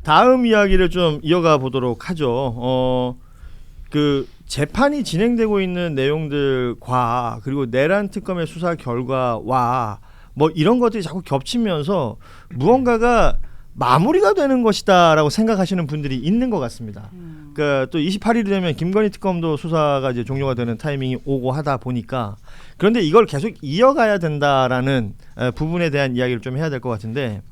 다음 이야기를 좀 이어가 보도록 하죠. 그 재판이 진행되고 있는 내용들과 그리고 내란 특검의 수사 결과와 뭐 이런 것들이 자꾸 겹치면서 무언가가 마무리가 되는 것이다라고 생각하시는 분들이 있는 것 같습니다. 그러니까 또 28일이 되면 김건희 특검도 수사가 이제 종료가 되는 타이밍이 오고 하다 보니까 그런데 이걸 계속 이어가야 된다라는 부분에 대한 이야기를 좀 해야 될 것 같은데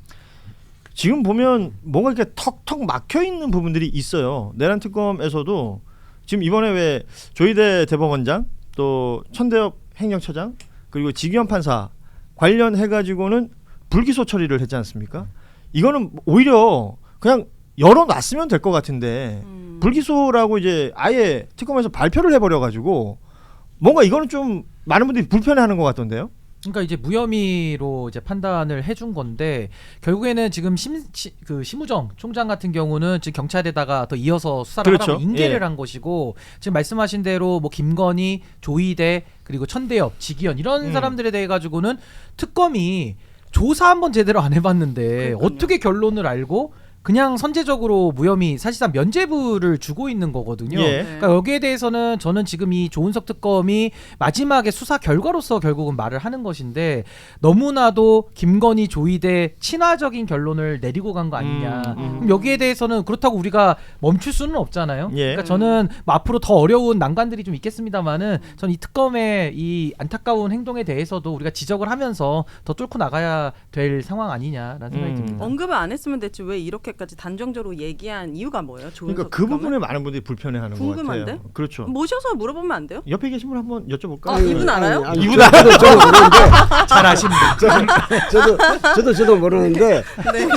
지금 보면 뭔가 이렇게 턱턱 막혀 있는 부분들이 있어요. 내란 특검에서도 지금 이번에 왜 조희대 대법원장 또 천대엽 행정처장 그리고 지기현 판사 관련해 가지고는 불기소 처리를 했지 않습니까? 이거는 오히려 그냥 열어놨으면 될 것 같은데 불기소라고 이제 아예 특검에서 발표를 해버려 가지고 뭔가 이거는 좀 많은 분들이 불편해하는 것 같던데요. 그러니까 이제 무혐의로 이제 판단을 해준 건데 결국에는 지금 심우정 총장 같은 경우는 지금 경찰에다가 더 이어서 수사를 그렇죠. 하라고 인계를 예. 한 것이고 지금 말씀하신 대로 뭐 김건희, 조희대 그리고 천대엽, 지기현 이런 사람들에 대해 가지고는 특검이 조사 한번 제대로 안 해봤는데 그러니까요. 어떻게 결론을 알고 그냥 선제적으로 무혐의 사실상 면죄부를 주고 있는 거거든요. 예. 그러니까 여기에 대해서는 저는 지금 이 조은석 특검이 마지막에 수사 결과로서 결국은 말을 하는 것인데 너무나도 김건희 조희대 친화적인 결론을 내리고 간 거 아니냐. 그럼 여기에 대해서는 그렇다고 우리가 멈출 수는 없잖아요. 예. 그러니까 저는 뭐 앞으로 더 어려운 난관들이 좀 있겠습니다만은 전 이 특검의 이 안타까운 행동에 대해서도 우리가 지적을 하면서 더 뚫고 나가야 될 상황 아니냐라는 생각이 듭니다. 언급을 안 했으면 됐지 왜 이렇게까지 단정적으로 얘기한 이유가 뭐예요? 그러니까 그 부분에 많은 분들이 불편해하는 것 궁금한데? 같아요. 그렇죠. 모셔서 물어보면 안 돼요? 옆에 계신 분 한번 여쭤볼까요? 아, 이분 알아요? 이분 저도 모르는데 잘 아십니다. 저도 모르는데 네.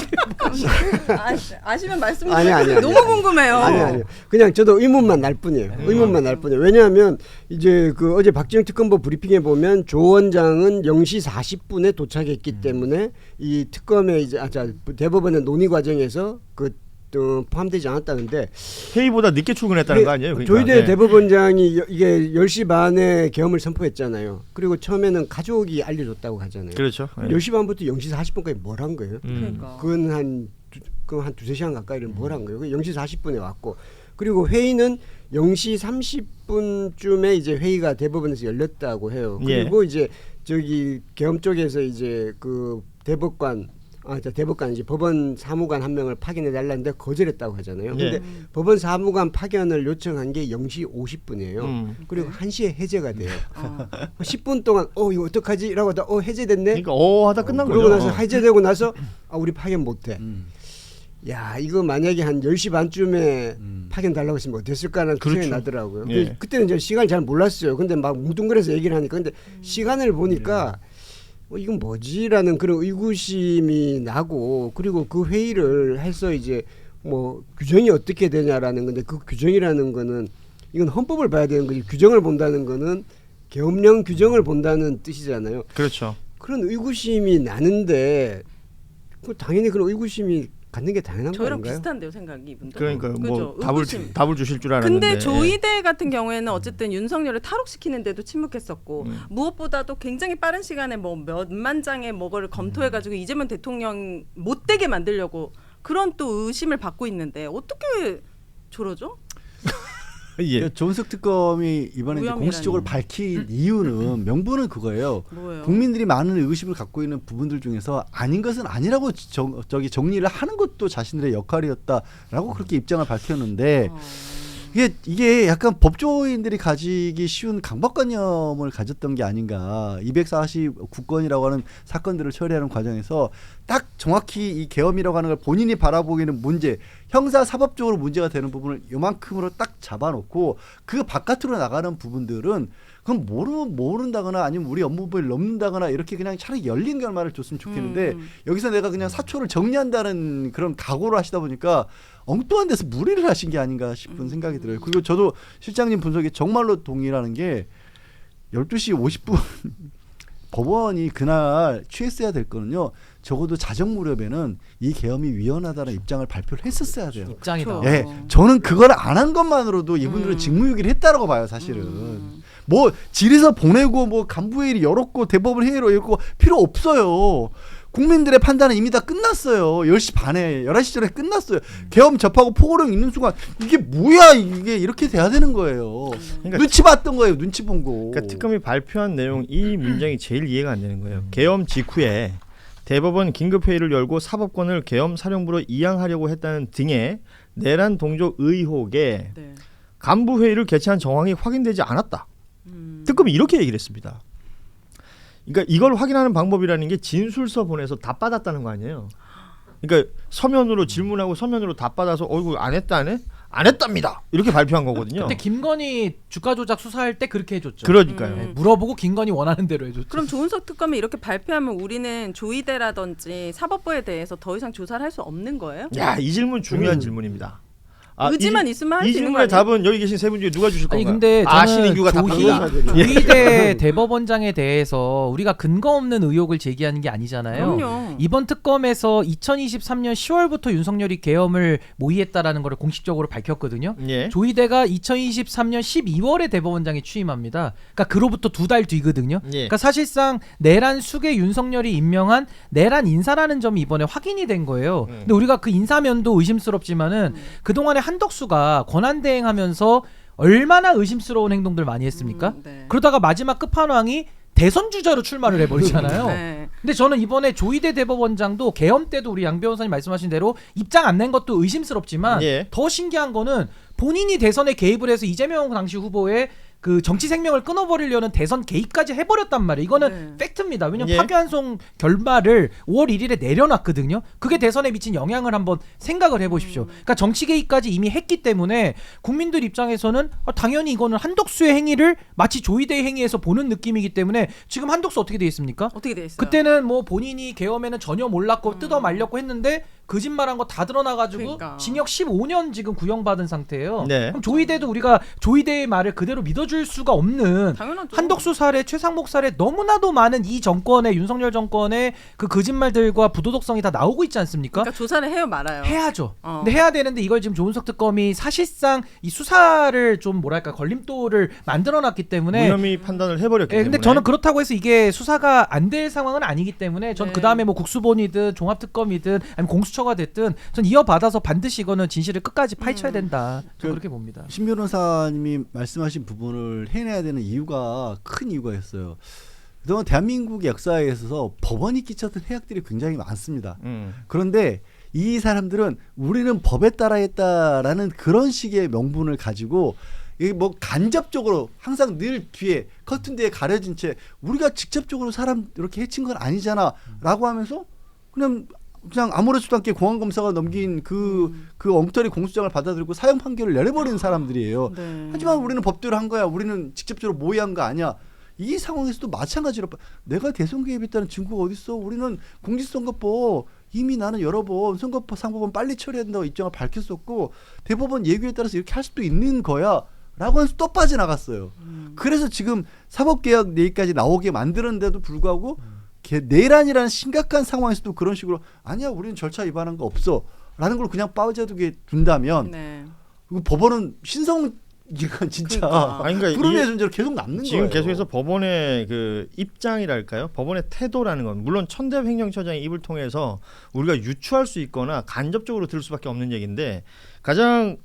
아시면 말씀 아니. 주세요. 너무 궁금해요. 아니 그냥 저도 의문만 날 뿐이에요. 의문만 날 뿐이에요. 왜냐하면 이제 그 어제 박지영 특검보 브리핑에 보면 조 원장은 0시 40분에 도착했기 때문에 이 특검의 이제 대법원의 논의 과정에서 포함되지 않았다는데 회의보다 늦게 출근했다는 거 아니에요? 그러니까. 조희대 네. 대법원장이 이게 10시 반에 계엄을 선포했잖아요. 그리고 처음에는 가족이 알려줬다고 하잖아요. 그렇죠. 네. 10시 반부터 0시 40분까지 뭘 한 거예요? 그러니까. 그건 한 두세 시간 가까이를 뭘 한 거예요? 0시 40분에 왔고 그리고 회의는 0시 30분쯤에 이제 회의가 대법원에서 열렸다고 해요. 그리고 이제 저기 계엄 쪽에서 이제 그 대법관 이제 법원 사무관 한 명을 파견해 달라는데 거절했다고 하잖아요. 근데 법원 사무관 파견을 요청한 게 0시 50분이에요. 그리고 1시에 해제가 돼요. 10분 동안 이거 어떡하지라고 하다 해제됐네. 그러니까 하다 끝난 거죠. 그러고 나서 해제되고 나서 우리 파견 못 해. 야, 이거 만약에 한 10시 반쯤에 파견 달라고 했으면 어땠을까라는 생각이 나더라고요. 예. 그때는 이제 시간을 잘 몰랐어요. 근데 막 뭉뚱그려서 얘기를 하니까 근데 시간을 보니까 이건 뭐지라는 그런 의구심이 나고 그리고 그 회의를 해서 이제 뭐 규정이 어떻게 되냐라는 건데 그 규정이라는 거는 이건 헌법을 봐야 되는 거지 규정을 본다는 거는 계엄령 규정을 본다는 뜻이잖아요. 그렇죠. 그런 의구심이 나는데 당연히 그런 의구심이 갖는 게 당연한 거 저희랑 아닌가요? 비슷한데요, 생각이 이분도. 그러니까 뭐 의구심. 답을 주실 줄 알았는데. 근데 조희대 같은 경우에는 어쨌든 윤석열을 탈옥시키는데도 침묵했었고 무엇보다도 굉장히 빠른 시간에 뭐 몇만 장의 뭐를 검토해가지고 이재명 대통령 못되게 만들려고 그런 또 의심을 받고 있는데 어떻게 저러죠? 예. 조은석 특검이 이번에 이제 공식적으로 밝힌 이유는 명분은 그거예요. 뭐예요? 국민들이 많은 의구심을 갖고 있는 부분들 중에서 아닌 것은 아니라고 정리를 하는 것도 자신들의 역할이었다라고 그렇게 입장을 밝혔는데 이게 약간 법조인들이 가지기 쉬운 강박관념을 가졌던 게 아닌가. 249건이라고 하는 사건들을 처리하는 과정에서 딱 정확히 이 계엄이라고 하는 걸 본인이 바라보기에는 문제, 형사 사법적으로 문제가 되는 부분을 이만큼으로 딱 잡아놓고 그 바깥으로 나가는 부분들은 그건 모른다거나 아니면 우리 업무부에 넘는다거나 이렇게 그냥 차라리 열린 결말을 줬으면 좋겠는데 여기서 내가 그냥 사초를 정리한다는 그런 각오를 하시다 보니까 엉뚱한 데서 무리를 하신 게 아닌가 싶은 생각이 들어요. 그리고 저도 실장님 분석에 정말로 동의라는 게 12시 50분 법원이 그날 취했어야 될 거는요. 적어도 자정 무렵에는 이 계엄이 위헌하다는 입장을 발표를 했었어야 돼요. 입장이다. 예, 저는 그걸 안 한 것만으로도 이분들은 직무유기를 했다라고 봐요, 사실은. 뭐 질에서 보내고 뭐 간부회의를 열었고 대법원 회의로 열고 필요 없어요. 국민들의 판단은 이미 다 끝났어요. 10시 반에 11시 전에 끝났어요. 계엄 접하고 포고령 있는 순간 이게 뭐야 이게 이렇게 돼야 되는 거예요. 그러니까 눈치 봤던 거예요. 눈치 본 거. 그러니까 특검이 발표한 내용 이 문장이 제일 이해가 안 되는 거예요. 계엄 직후에 대법원 긴급회의를 열고 사법권을 계엄 사령부로 이양하려고 했다는 등의 내란 동조 의혹에 네. 간부 회의를 개최한 정황이 확인되지 않았다. 특검이 이렇게 얘기를 했습니다. 그러니까 이걸 확인하는 방법이라는 게 진술서 보내서 다 받았다는 거 아니에요. 그러니까 서면으로 질문하고 서면으로 다 받아서 어이구 안 했다 안 해? 안 했답니다. 이렇게 발표한 거거든요. 그때 김건희 주가 조작 수사할 때 그렇게 해줬죠. 그러니까요. 네, 물어보고 김건희 원하는 대로 해줬죠. 그럼 조은석 특검이 이렇게 발표하면 우리는 조이대라든지 사법부에 대해서 더 이상 조사를 할 수 없는 거예요? 야, 이 질문 중요한 질문입니다. 의지만 있으면 할 수 이 있는 거 질문의 아니에요? 답은 여기 계신 세 분 중에 누가 주실 아니 건가요? 근데 저는 신인규가 답합니다. 조희대 대법원장에 대해서 우리가 근거 없는 의혹을 제기하는 게 아니잖아요. 그럼요. 이번 특검에서 2023년 10월부터 윤석열이 계엄을 모의했다라는 것을 공식적으로 밝혔거든요. 예. 조희대가 2023년 12월에 대법원장에 취임합니다. 그러니까 그로부터 2달 뒤거든요. 예. 그러니까 사실상 내란 숙의 윤석열이 임명한 내란 인사라는 점이 이번에 확인이 된 거예요. 근데 우리가 그 인사면도 의심스럽지만은 그동안에 한덕수가 권한대행하면서 얼마나 의심스러운 행동들 많이 했습니까? 네. 그러다가 마지막 끝판왕이 대선 주자로 출마를 해버리잖아요. 네. 근데 저는 이번에 조희대 대법원장도 계엄 때도 우리 양 변호사님 말씀하신 대로 입장 안 낸 것도 의심스럽지만 예. 더 신기한 거는 본인이 대선에 개입을 해서 이재명 당시 후보의 그 정치 생명을 끊어버리려는 대선 개입까지 해버렸단 말이에요. 이거는 팩트입니다. 왜냐면 예. 파기환송 결말을 5월 1일에 내려놨거든요. 그게 대선에 미친 영향을 한번 생각을 해보십시오. 그러니까 정치 개입까지 이미 했기 때문에 국민들 입장에서는 당연히 이거는 한덕수의 행위를 마치 조희대의 행위에서 보는 느낌이기 때문에 지금 한덕수 어떻게 돼 있습니까? 어떻게 돼 있어요? 그때는 뭐 본인이 계엄에는 전혀 몰랐고 뜯어 말렸고 했는데 거짓말한 거 다 드러나가지고 그러니까. 징역 15년 지금 구형받은 상태예요. 네. 그럼 조희대도 우리가 조희대의 말을 그대로 믿어줄 수가 없는 당연하죠. 한덕수 사례, 최상목 사례 너무나도 많은 이 정권의 윤석열 정권의 그 거짓말들과 부도덕성이 다 나오고 있지 않습니까? 그러니까 조사를 해요 말아요. 해야죠. 어. 근데 해야 되는데 이걸 지금 조은석 특검이 사실상 이 수사를 좀 뭐랄까 걸림돌을 만들어놨기 때문에 무혐의 판단을 해버렸기 예, 때문에. 근데 저는 그렇다고 해서 이게 수사가 안 될 상황은 아니기 때문에 전 네. 그 다음에 뭐 국수본이든 종합특검이든 아니면 공수처가 됐든 전 이어받아서 반드시 이거는 진실을 끝까지 파헤쳐야 된다. 저 그렇게 봅니다. 신 변호사님이 말씀하신 부분을 해내야 되는 이유가 큰 이유가 있어요. 그동안 대한민국의 역사에 있어서 법원이 끼쳤던 해악들이 굉장히 많습니다. 그런데 이 사람들은 우리는 법에 따라 했다라는 그런 식의 명분을 가지고 이게 뭐 간접적으로 항상 늘 뒤에 커튼 뒤에 가려진 채 우리가 직접적으로 사람 이렇게 해친 건 아니잖아라고 하면서 그냥 아무렇지도 않게 공안검사가 넘긴 그 엉터리 공소장을 받아들이고 사형 판결을 내려버리는 사람들이에요. 네. 하지만 우리는 법대로 한 거야. 우리는 직접적으로 모의한 거 아니야. 이 상황에서도 마찬가지로 내가 대선 개입했다는 증거가 어딨어? 우리는 공직선거법 이미 나는 여러 번 선거법 상법은 빨리 처리해야 된다고 입장을 밝혔었고 대법원 예규에 따라서 이렇게 할 수도 있는 거야. 라고 해서 또 빠져나갔어요. 그래서 지금 사법개혁 얘기까지 나오게 만드는데도 불구하고 내란이라는 심각한 상황에서도 그런 식으로 아니야 우리는 절차 위반한 거 없어 라는 걸 그냥 빠져두게 둔다면 네. 법원은 신성 이건 진짜 그러니까. 아니, 그러니까 불운의 이- 존재로 계속 남는 지금 거예요. 계속해서 법원의 그 입장이랄까요? 법원의 태도라는 건 물론 천대엽 행정처장의 입을 통해서 우리가 유추할 수 있거나 간접적으로 들을 수밖에 없는 얘기인데 가장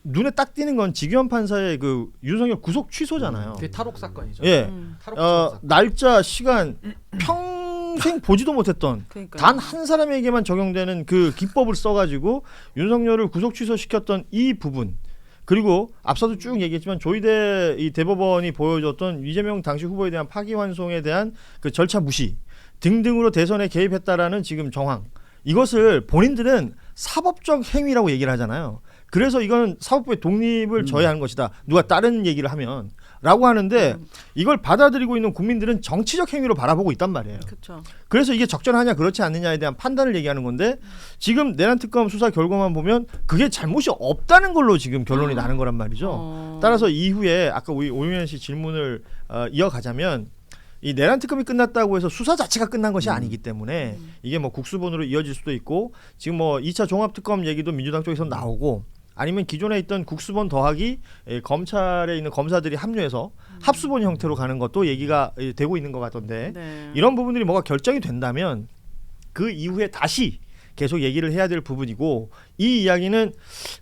눈에 딱 띄는 건 지기현 판사의 그 윤석열 구속 취소잖아요. 그게 탈옥 사건이죠. 예. 탈옥 사건. 날짜, 시간 평생 보지도 못했던 그러니까요. 단 한 사람에게만 적용되는 그 기법을 써가지고 윤석열을 구속 취소시켰던 이 부분 그리고 앞서도 쭉 얘기했지만 조희대 이 대법원이 보여줬던 이재명 당시 후보에 대한 파기환송에 대한 그 절차 무시 등등으로 대선에 개입했다라는 지금 정황 이것을 본인들은 사법적 행위라고 얘기를 하잖아요. 그래서 이건 사법부의 독립을 저해하는 것이다. 누가 다른 얘기를 하면 라고 하는데 이걸 받아들이고 있는 국민들은 정치적 행위로 바라보고 있단 말이에요. 그렇죠. 그래서 이게 적절하냐 그렇지 않느냐에 대한 판단을 얘기하는 건데 지금 내란특검 수사 결과만 보면 그게 잘못이 없다는 걸로 지금 결론이 나는 거란 말이죠. 따라서 이후에 아까 우리 오윤현 씨 질문을 이어가자면 이 내란특검이 끝났다고 해서 수사 자체가 끝난 것이 아니기 때문에 이게 뭐 국수본으로 이어질 수도 있고 지금 뭐 2차 종합특검 얘기도 민주당 쪽에서 나오고 아니면 기존에 있던 국수본 더하기 검찰에 있는 검사들이 합류해서 합수본 형태로 가는 것도 얘기가 되고 있는 것 같던데 네. 이런 부분들이 뭐가 결정이 된다면 그 이후에 다시 계속 얘기를 해야 될 부분이고 이 이야기는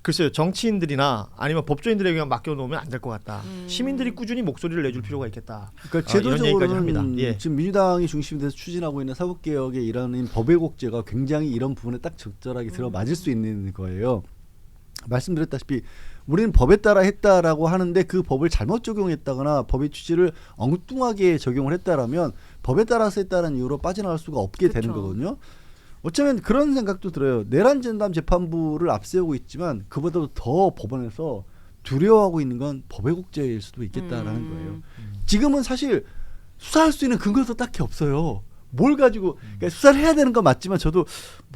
글쎄요 정치인들이나 아니면 법조인들에게 맡겨놓으면 안 될 것 같다. 시민들이 꾸준히 목소리를 내줄 필요가 있겠다. 그러니까 이런 얘기까지 합니다. 제도적으로는 예. 지금 민주당이 중심돼서 추진하고 있는 사법개혁의 일환인 법외국제가 굉장히 이런 부분에 딱 적절하게 들어맞을 수 있는 거예요. 말씀드렸다시피 우리는 법에 따라 했다라고 하는데 그 법을 잘못 적용했다거나 법의 취지를 엉뚱하게 적용을 했다라면 법에 따라서 했다는 이유로 빠져나갈 수가 없게 되는 그쵸. 거거든요. 어쩌면 그런 생각도 들어요. 내란 전담 재판부를 앞세우고 있지만 그보다도 더 법원에서 두려워하고 있는 건 법외국제일 수도 있겠다라는 거예요. 지금은 사실 수사할 수 있는 근거도 딱히 없어요. 뭘 가지고 그러니까 수사를 해야 되는 건 맞지만 저도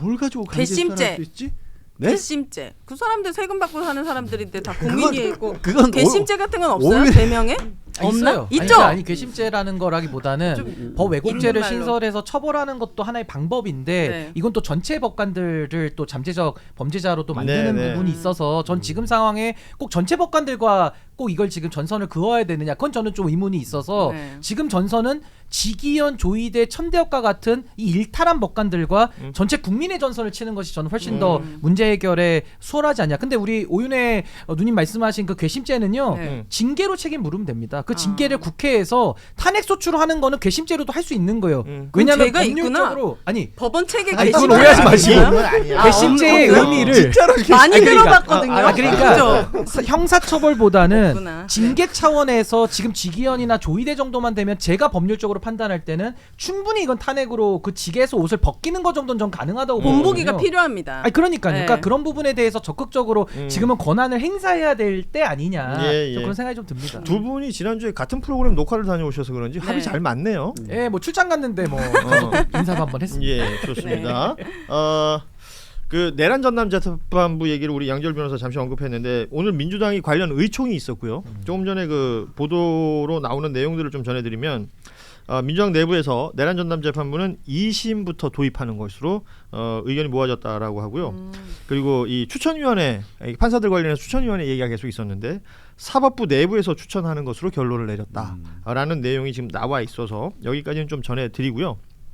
뭘 가지고 강제 수사를 괘씸죄. 할 수 있지? 네? 괘씸죄. 그 사람들 세금 받고 사는 사람들인데 다 공인이 있고 그건 괘씸죄 같은 건 없어요? 오히려- 대명에? 아, 없나? 있어요. 있죠. 아니 괘씸죄라는 거라기보다는 법 왜곡죄를 있는 말로. 신설해서 처벌하는 것도 하나의 방법인데 네. 이건 또 전체 법관들을 또 잠재적 범죄자로 또 만드는 네, 네. 부분이 있어서 전 지금 상황에 꼭 전체 법관들과 꼭 이걸 지금 전선을 그어야 되느냐 그건 저는 좀 의문이 있어서 네. 지금 전선은 지기현, 조희대, 천대엽과 같은 이 일탈한 법관들과 전체 국민의 전선을 치는 것이 저는 훨씬 더 문제 해결에 수월하지 않냐. 근데 우리 오윤혜 누님 말씀하신 그 괘씸죄는요. 네. 징계로 책임 물으면 됩니다. 그 징계를 국회에서 탄핵 소추하는 거는 괘씸죄로도 할 수 있는 거예요. 왜냐하면 죄가 법률적으로 아니 법원 책에 아니, 그건 괘씸죄가 오해하지 있나요? 마시고 아, 괘씸죄의 없어요? 의미를 진짜로 많이 아니, 그러니까- 들어봤거든요. 그러니까 그죠? 형사처벌보다는 그렇구나. 징계 차원에서 지금 지기현이나 조희대 정도만 되면 제가 법률적으로 판단할 때는 충분히 이건 탄핵으로 그 직에서 옷을 벗기는 거 정도는 전 가능하다고 본보기가 보거든요. 필요합니다. 아니 그러니까요. 네. 그러니까 그런 부분에 대해서 적극적으로 지금은 권한을 행사해야 될 때 아니냐. 예, 예. 저 그런 생각이 좀 듭니다. 두 분이 지난주에 같은 프로그램 녹화를 다녀오셔서 그런지 합이 네. 잘 맞네요. 예, 뭐 출장 갔는데 뭐 가서 인사도 한번 했습니다. 예, 좋습니다. 그 내란 전담 재판부 얘기를 우리 양절 변호사 잠시 언급했는데 오늘 민주당이 관련 의총이 있었고요. 조금 전에 그 보도로 나오는 내용들을 좀 전해드리면 민주당 내부에서 내란 전담 재판부는 2심부터 도입하는 것으로 의견이 모아졌다라고 하고요. 그리고 이 추천위원회 판사들 관련해서 추천위원회 얘기가 계속 있었는데 사법부 내부에서 추천하는 것으로 결론을 내렸다라는 내용이 지금 나와 있어서 여기까지는 좀 전해드리고요.